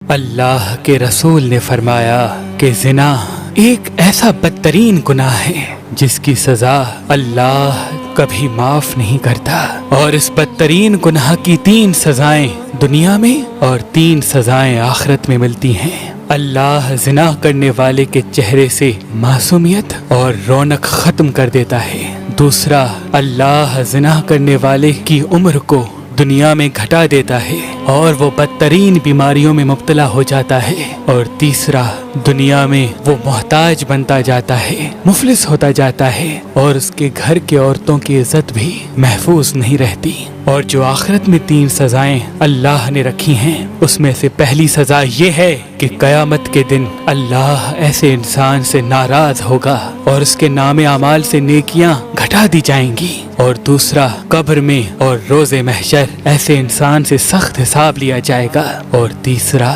اللہ کے رسول نے فرمایا کہ زنا ایک ایسا بدترین گناہ ہے جس کی سزا اللہ کبھی معاف نہیں کرتا، اور اس بدترین گناہ کی 3 سزائیں دنیا میں اور 3 سزائیں آخرت میں ملتی ہیں۔ اللہ زنا کرنے والے کے چہرے سے معصومیت اور رونق ختم کر دیتا ہے۔ دوسرا، اللہ زنا کرنے والے کی عمر کو دنیا میں گھٹا دیتا ہے اور وہ بدترین بیماریوں میں مبتلا ہو جاتا ہے۔ اور تیسرا، دنیا میں وہ محتاج بنتا جاتا ہے، مفلس ہوتا جاتا ہے، اور اس کے گھر کے عورتوں کی عزت بھی محفوظ نہیں رہتی۔ اور جو آخرت میں 3 سزائیں اللہ نے رکھی ہیں، اس میں سے پہلی سزا یہ ہے کہ قیامت کے دن اللہ ایسے انسان سے ناراض ہوگا اور اس کے نام اعمال سے نیکیاں گھٹا دی جائیں گی۔ اور دوسرا، قبر میں اور روز محشر ایسے انسان سے سخت حساب لیا جائے گا۔ اور تیسرا،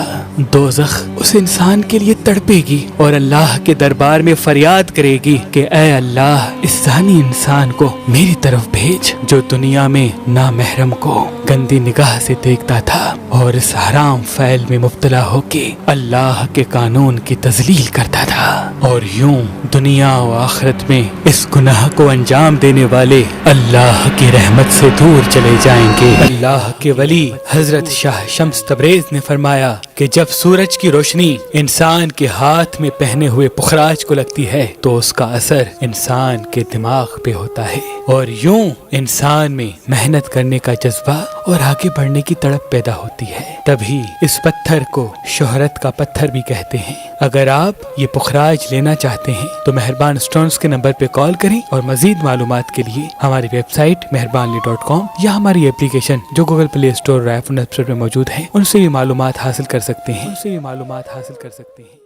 دوزخ اس انسان کے لیے تڑپے گی اور اللہ کے دربار میں فریاد کرے گی کہ اے اللہ، اس زانی انسان کو میری طرف بھیج جو دنیا میں نامحرم کو گندی نگاہ سے دیکھتا تھا اور اس حرام فعل میں مبتلا ہو کے اللہ کے قانون کی تذلیل کرتا تھا۔ اور یوں دنیا و آخرت میں اس گناہ کو انجام دینے والے اللہ کی رحمت سے دور چلے جائیں گے۔ اللہ کے ولی حضرت شاہ شمس تبریز نے فرمایا کہ جب سورج کی روشنی انسان کے ہاتھ میں پہنے ہوئے پخراج کو لگتی ہے تو اس کا اثر انسان کے دماغ پہ ہوتا ہے، اور یوں انسان میں محنت کرنے کا جذبہ اور آگے بڑھنے کی تڑپ پیدا ہوتی ہے۔ تبھی اس پتھر کو شہرت کا پتھر بھی کہتے ہیں۔ اگر آپ یہ پخراج لینا چاہتے ہیں تو مہربان اسٹونز کے نمبر پہ کال کریں، اور مزید معلومات کے لیے ہماری ویب سائٹ مہربانلی.com یا ہماری اپلیکیشن جو گوگل پلے اسٹور اور آئی فون ایپ اسٹور میں موجود ہے ان سے بھی معلومات حاصل کر سکتے ہیں۔